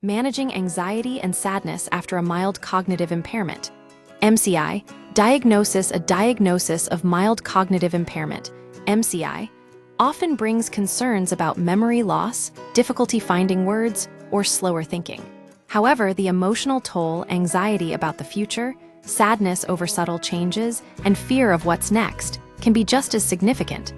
Managing anxiety and sadness after a mild cognitive impairment. MCI, diagnosis. A diagnosis of mild cognitive impairment, MCI, often brings concerns about memory loss, difficulty finding words, or slower thinking. However, the emotional toll, anxiety about the future, sadness over subtle changes, and fear of what's next can be just as significant.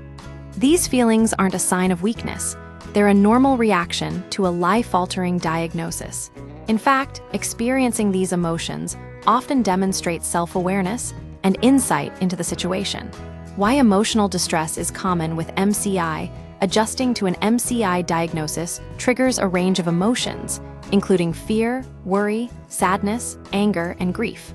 These feelings aren't a sign of weakness. They're a normal reaction to a life-altering diagnosis. In fact, experiencing these emotions often demonstrates self-awareness and insight into the situation. Why emotional distress is common with MCI. Adjusting to an MCI diagnosis triggers a range of emotions, including fear, worry, sadness, anger, and grief.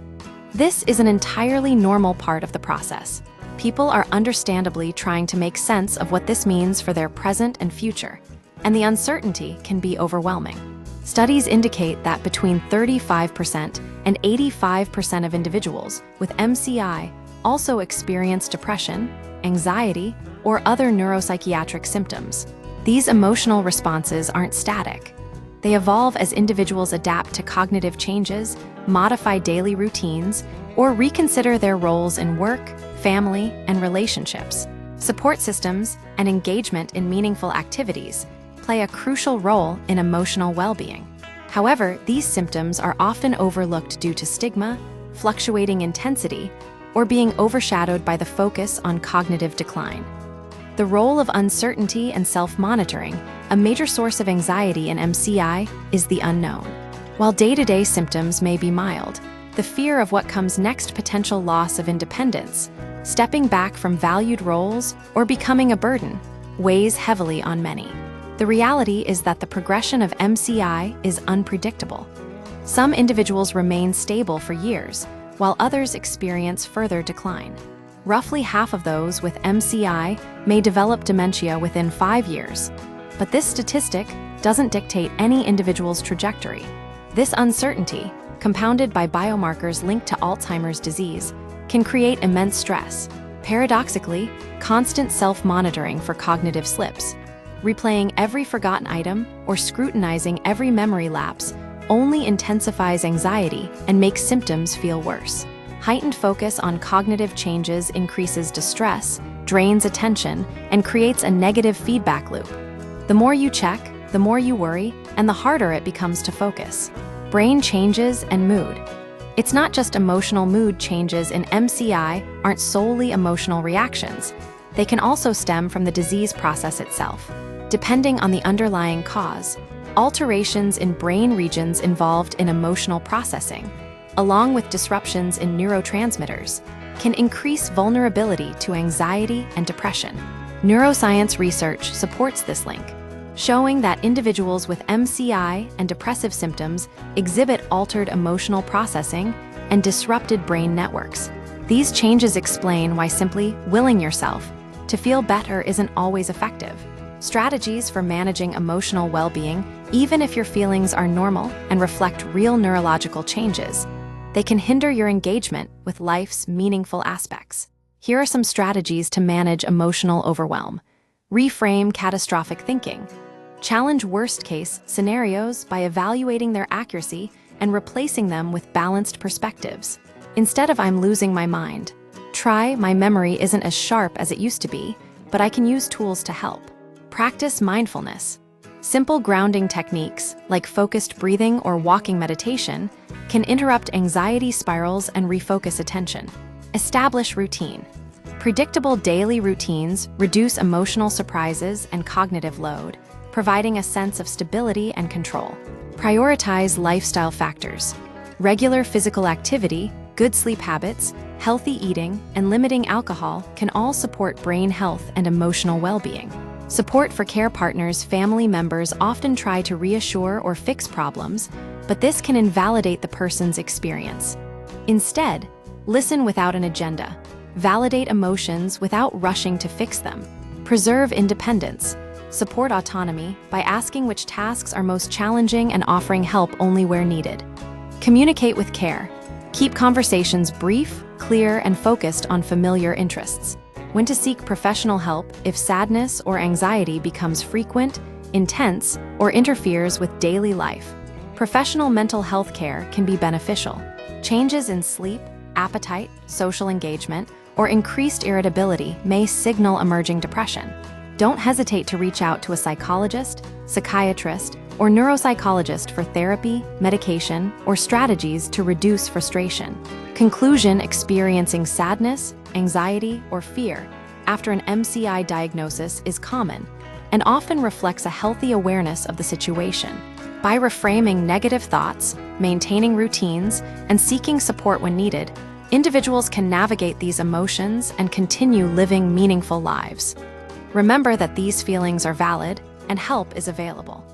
This is an entirely normal part of the process. People are understandably trying to make sense of what this means for their present and future, and the uncertainty can be overwhelming. Studies indicate that between 35% and 85% of individuals with MCI also experience depression, anxiety, or other neuropsychiatric symptoms. These emotional responses aren't static. They evolve as individuals adapt to cognitive changes, modify daily routines, or reconsider their roles in work, family, and relationships. Support systems and engagement in meaningful activities play a crucial role in emotional well-being. However, these symptoms are often overlooked due to stigma, fluctuating intensity, or being overshadowed by the focus on cognitive decline. The role of uncertainty and self-monitoring, a major source of anxiety in MCI, is the unknown. While day-to-day symptoms may be mild, the fear of what comes next, potential loss of independence, stepping back from valued roles, or becoming a burden, weighs heavily on many. The reality is that the progression of MCI is unpredictable. Some individuals remain stable for years, while others experience further decline. Roughly half of those with MCI may develop dementia within 5 years, but this statistic doesn't dictate any individual's trajectory. This uncertainty, compounded by biomarkers linked to Alzheimer's disease, can create immense stress. Paradoxically, constant self-monitoring for cognitive slips, replaying every forgotten item or scrutinizing every memory lapse, only intensifies anxiety and makes symptoms feel worse. Heightened focus on cognitive changes increases distress, drains attention, and creates a negative feedback loop. The more you check, the more you worry, and the harder it becomes to focus. Brain changes and mood. It's not just emotional. Mood changes in MCI aren't solely emotional reactions. They can also stem from the disease process itself. Depending on the underlying cause, alterations in brain regions involved in emotional processing, along with disruptions in neurotransmitters, can increase vulnerability to anxiety and depression. Neuroscience research supports this link, showing that individuals with MCI and depressive symptoms exhibit altered emotional processing and disrupted brain networks. These changes explain why simply willing yourself to feel better isn't always effective. Strategies for managing emotional well-being, even if your feelings are normal and reflect real neurological changes, they can hinder your engagement with life's meaningful aspects. Here are some strategies to manage emotional overwhelm. Reframe catastrophic thinking. Challenge worst-case scenarios by evaluating their accuracy and replacing them with balanced perspectives. Instead of "I'm losing my mind," try "My memory isn't as sharp as it used to be, but I can use tools to help." Practice mindfulness. Simple grounding techniques like focused breathing or walking meditation can interrupt anxiety spirals and refocus attention. Establish routine. Predictable daily routines reduce emotional surprises and cognitive load, providing a sense of stability and control. Prioritize lifestyle factors. Regular physical activity, good sleep habits, healthy eating, and limiting alcohol can all support brain health and emotional well-being. Support for care partners. Family members often try to reassure or fix problems, but this can invalidate the person's experience. Instead, listen without an agenda. Validate emotions without rushing to fix them. Preserve independence. Support autonomy by asking which tasks are most challenging and offering help only where needed. Communicate with care. Keep conversations brief, clear, and focused on familiar interests. When to seek professional help if sadness or anxiety becomes frequent, intense, or interferes with daily life. Professional mental health care can be beneficial. Changes in sleep, appetite, social engagement, or increased irritability may signal emerging depression. Don't hesitate to reach out to a psychologist, psychiatrist, or neuropsychologist for therapy, medication, or strategies to reduce frustration. Conclusion: experiencing sadness, anxiety, or fear after an MCI diagnosis is common and often reflects a healthy awareness of the situation. By reframing negative thoughts, maintaining routines, and seeking support when needed, individuals can navigate these emotions and continue living meaningful lives. Remember that these feelings are valid and help is available.